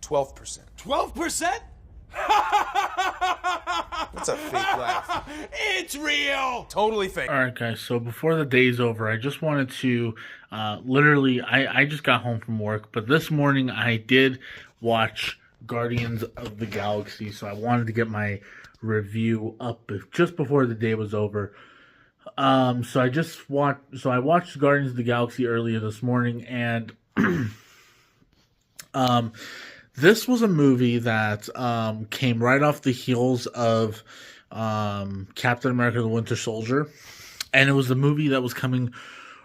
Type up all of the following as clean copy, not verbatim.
12%. 12%? That's a fake laugh. It's real. Totally fake. All right, guys. So before the day's over, I just wanted to literally, I just got home from work, but this morning I did watch Guardians of the Galaxy, so I wanted to get my review up just before the day was over. I watched Guardians of the Galaxy earlier this morning, and this was a movie that came right off the heels of Captain America: The Winter Soldier, and it was a movie that was coming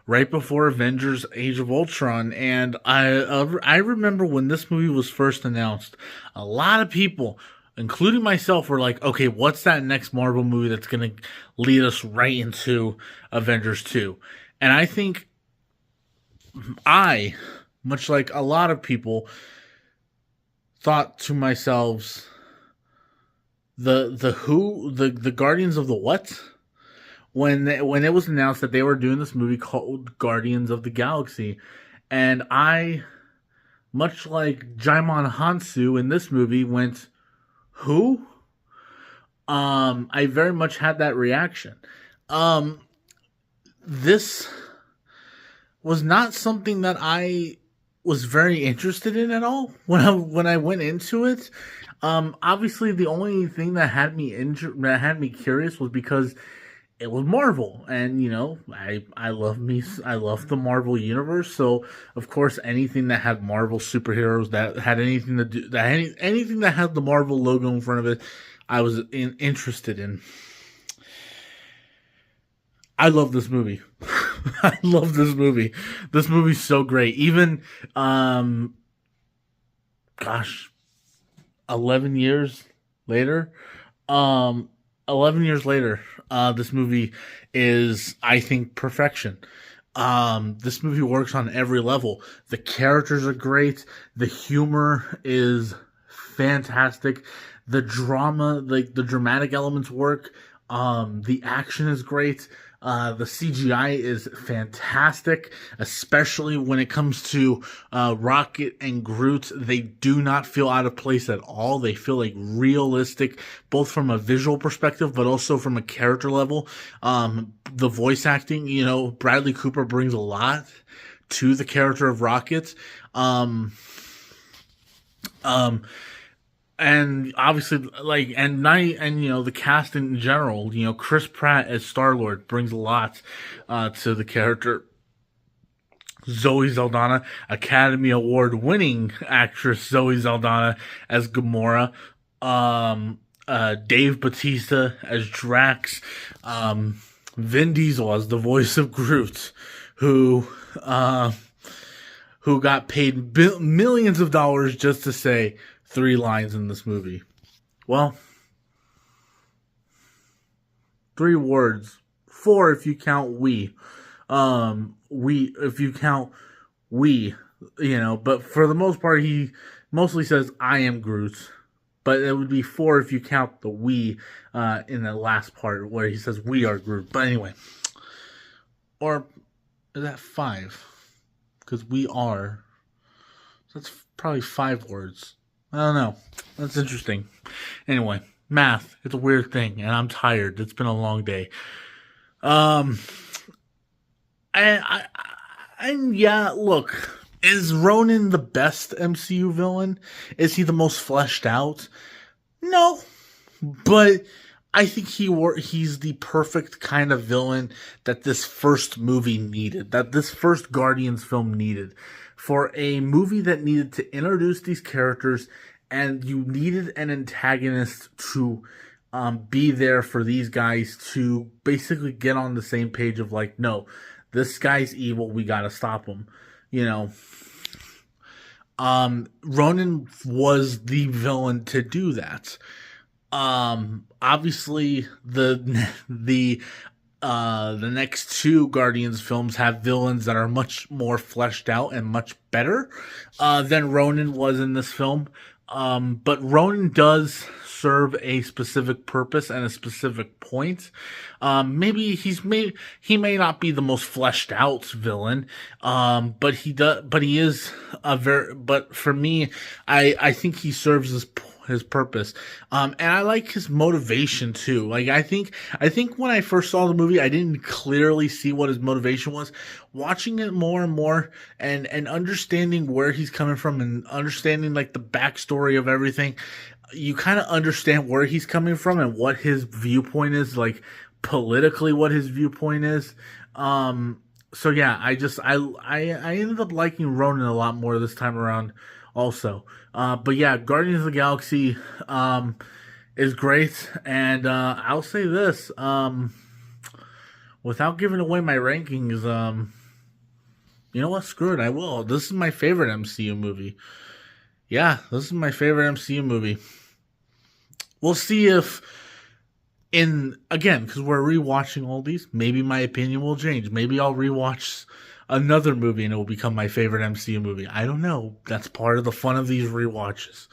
right before Avengers: Age of Ultron. And I remember when this movie was first announced, a lot of people, including myself, were like, okay, what's that next Marvel movie that's going to lead us right into Avengers 2? And I think much like a lot of people, thought to myself, the Guardians of the what? When it was announced that they were doing this movie called Guardians of the Galaxy. And I, much like Jaimon Hansu in this movie, went, who? I very much had that reaction. This was not something that I was very interested in at all when I went into it. Obviously, the only thing that had me curious was because it was Marvel, and I love the Marvel universe. So of course, anything that had Marvel superheroes, that had anything to do anything that had the Marvel logo in front of it, I was interested in. I love this movie. I love this movie. This movie's so great. Even, 11 years later, this movie is, I think, perfection. This movie works on every level. The characters are great. The humor is fantastic. The drama, like the dramatic elements work. The action is great. The CGI is fantastic, especially when it comes to Rocket and Groot. They do not feel out of place at all. They feel like realistic, both from a visual perspective, but also from a character level. The voice acting, Bradley Cooper brings a lot to the character of Rocket. And obviously, the cast in general, Chris Pratt as Star-Lord brings a lot to the character. Zoe Saldana, Academy Award winning actress Zoe Saldana as Gamora. Dave Bautista as Drax. Vin Diesel as the voice of Groot, who got paid millions of dollars just to say 3 lines in this movie. Well, 3 words. 4 if you count we. If you count we, but for the most part, he mostly says, I am Groot. But it would be 4 if you count the we in the last part where he says, we are Groot. But anyway. Or is that 5? Because we are. So that's probably 5 words. I don't know. That's interesting. Anyway, math. It's a weird thing, and I'm tired. It's been a long day. And yeah, look. Is Ronan the best MCU villain? Is he the most fleshed out? No. But I think he's the perfect kind of villain that this first movie needed. That this first Guardians film needed. For a movie that needed to introduce these characters, and you needed an antagonist to be there for these guys to basically get on the same page of like, no, this guy's evil, we gotta stop him. Ronan was the villain to do that. Obviously, the next 2 Guardians films have villains that are much more fleshed out and much better than Ronan was in this film. But Ronan does serve a specific purpose and a specific point. Maybe he may not be the most fleshed out villain, but he is but for me, I think he serves his purpose. And I like his motivation too. Like, I think when I first saw the movie, I didn't clearly see what his motivation was. Watching it more and more and understanding where he's coming from and understanding like the backstory of everything, you kind of understand where he's coming from and what his viewpoint is, like politically what his viewpoint is. So yeah, I ended up liking Ronan a lot more this time around also. But yeah, Guardians of the Galaxy is great, and I'll say this, without giving away my rankings, you know what? Screw it, I will. This is my favorite MCU movie. Yeah, this is my favorite MCU movie. We'll see if because we're rewatching all these, maybe my opinion will change. Maybe I'll rewatch another movie and it will become my favorite MCU movie. I don't know. That's part of the fun of these rewatches.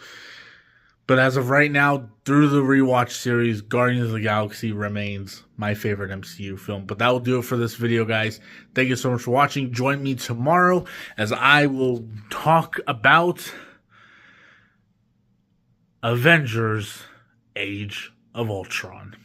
But as of right now, through the rewatch series, Guardians of the Galaxy remains my favorite MCU film. But that will do it for this video, guys. Thank you so much for watching. Join me tomorrow as I will talk about Avengers Age of Ultron.